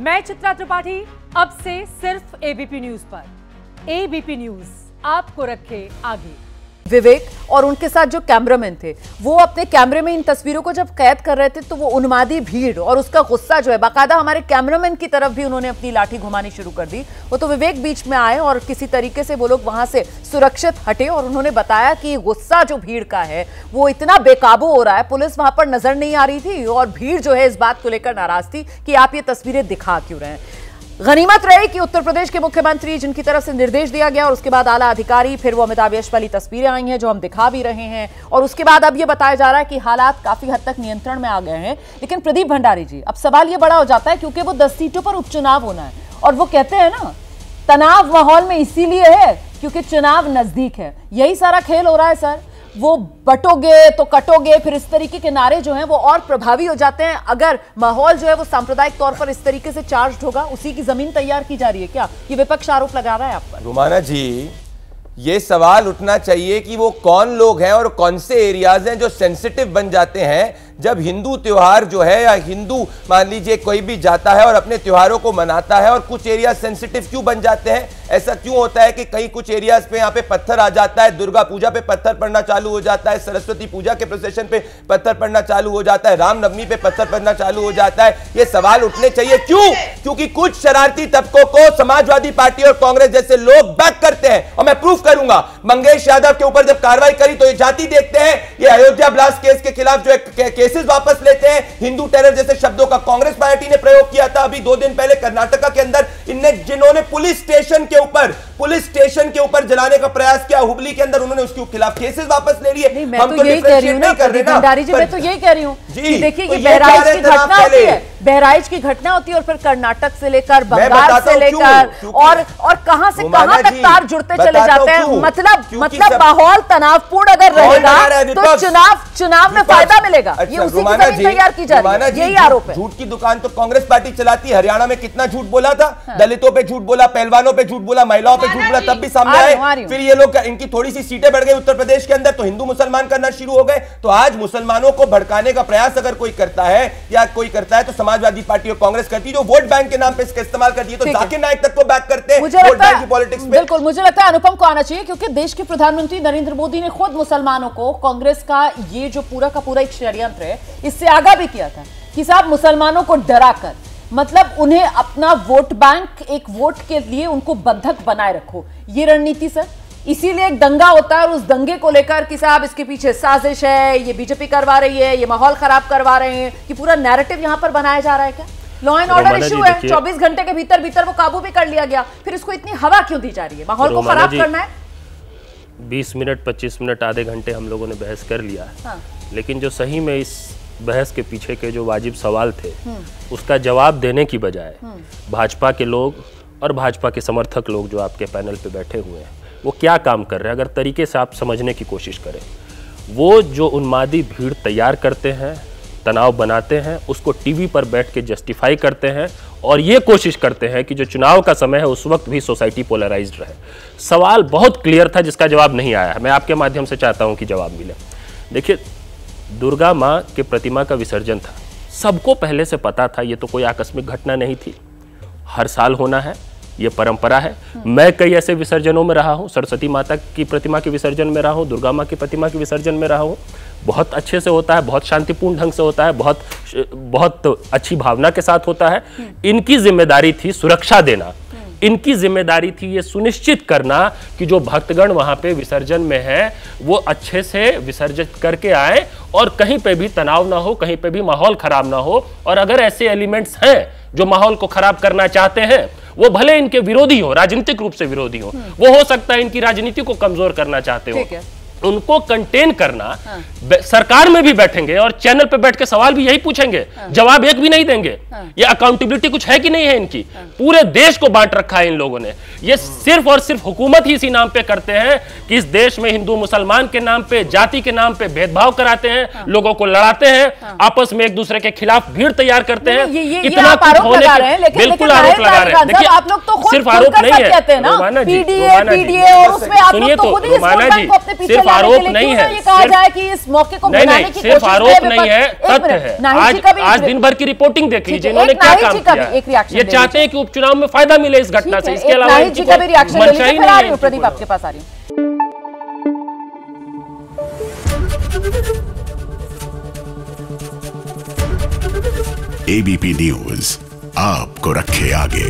मैं चित्रा त्रिपाठी, अब से सिर्फ एबीपी न्यूज पर। एबीपी न्यूज आपको रखे आगे। विवेक और उनके साथ जो कैमरामैन थे वो अपने कैमरे में इन तस्वीरों को जब कैद कर रहे थे तो वो उन्मादी भीड़ और उसका गुस्सा जो है बाकायदा हमारे कैमरामैन की तरफ भी उन्होंने अपनी लाठी घुमानी शुरू कर दी। वो तो विवेक बीच में आए और किसी तरीके से वो लोग वहां से सुरक्षित हटे और उन्होंने बताया कि गुस्सा जो भीड़ का है वो इतना बेकाबू हो रहा है, पुलिस वहां पर नजर नहीं आ रही थी और भीड़ जो है इस बात को लेकर नाराज थी कि आप ये तस्वीरें दिखा क्यों रहे हैं। गनीमत रही कि उत्तर प्रदेश के मुख्यमंत्री जिनकी तरफ से निर्देश दिया गया और उसके बाद आला अधिकारी, फिर वो अमिताभ यश वाली तस्वीरें आई हैं जो हम दिखा भी रहे हैं और उसके बाद अब ये बताया जा रहा है कि हालात काफी हद तक नियंत्रण में आ गए हैं। लेकिन प्रदीप भंडारी जी, अब सवाल ये बड़ा हो जाता है क्योंकि वो 10 सीटों पर उपचुनाव होना है और वो कहते हैं ना तनाव माहौल में इसीलिए है क्योंकि चुनाव नजदीक है। यही सारा खेल हो रहा है सर। वो बटोगे तो कटोगे, फिर इस तरीके के नारे जो हैं वो और प्रभावी हो जाते हैं अगर माहौल जो है वो सांप्रदायिक तौर पर इस तरीके से चार्ज होगा। उसी की जमीन तैयार की जा रही है क्या? ये विपक्ष आरोप लगा रहा है आप पर। रुमाना जी, ये सवाल उठना चाहिए कि वो कौन लोग हैं और कौन से एरियाज हैं जो सेंसिटिव बन जाते हैं जब हिंदू त्योहार जो है या हिंदू मान लीजिए कोई भी जाता है और अपने त्योहारों को मनाता है और कुछ एरिया सेंसिटिव क्यों बन जाते हैं। ऐसा क्यों होता है कि कहीं कुछ एरियाज पे यहाँ पे पत्थर आ जाता है, दुर्गा पूजा पे पत्थर पड़ना चालू हो जाता है, सरस्वती पूजा के प्रोसेशन पे पत्थर पड़ना चालू हो जाता है, रामनवमी पे पत्थर पड़ना चालू हो जाता है। ये सवाल उठने चाहिए क्यों? क्योंकि कुछ शरारती तबकों को समाजवादी पार्टी और कांग्रेस जैसे लोग बैक करते हैं और मैं प्रूफ करूंगा। मंगेश यादव के ऊपर जब कार्रवाई करी तो ये जाति देखते हैं, ये अयोध्या ब्लास्ट केस के खिलाफ जो केसेस वापस लेते हैं, हिंदू टेरर जैसे शब्दों का कांग्रेस पार्टी ने प्रयोग किया था अभी 2 दिन पहले कर्नाटका के अंदर। जिन्होंने पुलिस स्टेशन के ऊपर जलाने का प्रयास किया हुबली के अंदर, उन्होंने उसके खिलाफ केसेस वापस ले लिए। हम तो यही कह रही हूं ना भंडारी जी, मैं तो यही कह रही हूं कि देखिए ये बहराइच की घटना होती है, बहराइच की घटना होती है और फिर कर्नाटक से लेकर बंगाल से लेकर और कहां से कहां तक तार जुड़ते चले जाते हैं। मतलब माहौल तनावपूर्ण अगर रहेगा तो चुनाव में फायदा मिलेगा। ये उसी की जमीन तैयार की जा रही है, यही आरोप है। झूठ की दुकान तो कांग्रेस पार्टी चलाती है। हरियाणा में कितना झूठ बोला था, दलितों पे झूठ बोला, पहलवानों पे झूठ बोला, महिलाओं पे झूठ बोला, तब भी सामने आए। फिर ये लोग इनकी थोड़ी सी सीटें बढ़ गई उत्तर प्रदेश के अंदर तो हिंदू मुसलमान करना शुरू हो गए। तो आज मुसलमानों को भड़काने का प्रयास अगर कोई करता है या कोई करता है तो समाजवादी पार्टी और कांग्रेस करती है जो वोट बैंक के नाम पे इसका इस्तेमाल करती है। तो जाकिर नाइक तक को बैक करते हैं वोट बैंक की पॉलिटिक्स में। बिल्कुल, मुझे लगता है अनुपम को आना चाहिए क्योंकि देश के प्रधानमंत्री नरेंद्र मोदी ने खुद मुसलमानों को कांग्रेस का ये जो पूरा का पूरा एक षड्यंत्र है इससे आगाह भी किया था कि साहब मुसलमानों को डराकर मतलब उन्हें अपना वोट बैंक, एक वोट के लिए उनको बंधक बनाए रखो, ये रणनीति सर। इसीलिए एक दंगा होता है और उस दंगे को लेकर कि साहब इसके पीछे साजिश है, ये बीजेपी करवा रही है, ये माहौल खराब करवा रहे हैं, कि पूरा नैरेटिव यहां पर बनाया जा रहा है क्या? लॉ एंड ऑर्डर इशू है, 24 घंटे के भीतर वो काबू भी कर लिया गया, फिर इसको इतनी हवा क्यों दी जा रही है? माहौल को खराब करना है। 20 मिनट 25 मिनट आधे घंटे हम लोगों ने बहस कर लिया है, लेकिन जो सही में इस बहस के पीछे के जो वाजिब सवाल थे उसका जवाब देने की बजाय भाजपा के लोग और भाजपा के समर्थक लोग जो आपके पैनल पे बैठे हुए हैं वो क्या काम कर रहे हैं, अगर तरीके से आप समझने की कोशिश करें। वो जो उन्मादी भीड़ तैयार करते हैं, तनाव बनाते हैं, उसको टीवी पर बैठ के जस्टिफाई करते हैं और ये कोशिश करते हैं कि जो चुनाव का समय है उस वक्त भी सोसाइटी पोलराइज्ड रहे। सवाल बहुत क्लियर था जिसका जवाब नहीं आया है, मैं आपके माध्यम से चाहता हूं कि जवाब मिले। देखिए, दुर्गा माँ के प्रतिमा का विसर्जन था, सबको पहले से पता था, ये तो कोई आकस्मिक घटना नहीं थी, हर साल होना है, ये परंपरा है। मैं कई ऐसे विसर्जनों में रहा हूँ, सरस्वती माता की प्रतिमा के विसर्जन में रहा हूँ, दुर्गा माँ की प्रतिमा के विसर्जन में रहा हूँ। बहुत अच्छे से होता है, बहुत शांतिपूर्ण ढंग से होता है, बहुत अच्छी भावना के साथ होता है। इनकी जिम्मेदारी थी सुरक्षा देना, इनकी जिम्मेदारी थी ये सुनिश्चित करना कि जो भक्तगण वहां पे विसर्जन में हैं वो अच्छे से विसर्जित करके आए और कहीं पे भी तनाव ना हो, कहीं पे भी माहौल खराब ना हो। और अगर ऐसे एलिमेंट्स हैं जो माहौल को खराब करना चाहते हैं, वो भले इनके विरोधी हो, राजनीतिक रूप से विरोधी हो, वो हो सकता है इनकी राजनीति को कमजोर करना चाहते हो, उनको कंटेन करना। सरकार में भी बैठेंगे और चैनल पे बैठ के सवाल भी यही पूछेंगे, जवाब एक भी नहीं देंगे। ये अकाउंटेबिलिटी कुछ है कि नहीं है इनकी? पूरे देश को बांट रखा है इन लोगों ने। ये सिर्फ और सिर्फ हुकूमत ही इसी नाम पे करते हैं कि इस देश में हिंदू मुसलमान के नाम पे, जाति के नाम पे भेदभाव कराते हैं, लोगों को लड़ाते हैं, आपस में एक दूसरे के खिलाफ भीड़ तैयार करते हैं। इतना कुछ होने के बिल्कुल आरोप लगा रहे हैं। देखिए, आप लोग तो सिर्फ आरोप नहीं है, सिर्फ आरोप नहीं है, ये कहा जाए कि इस मौके को बनाने की सिर्फ आरोप नहीं है, तथ्य है। आज दिन भर की रिपोर्टिंग देख लीजिए इन्होंने क्या काम किया। ये चाहते हैं कि उपचुनाव में फायदा मिले इस घटना से, इसके अलावा मनशाही नहीं है। प्रदीप आपके पास आ रही हूँ। एबीपी न्यूज आपको रखे आगे।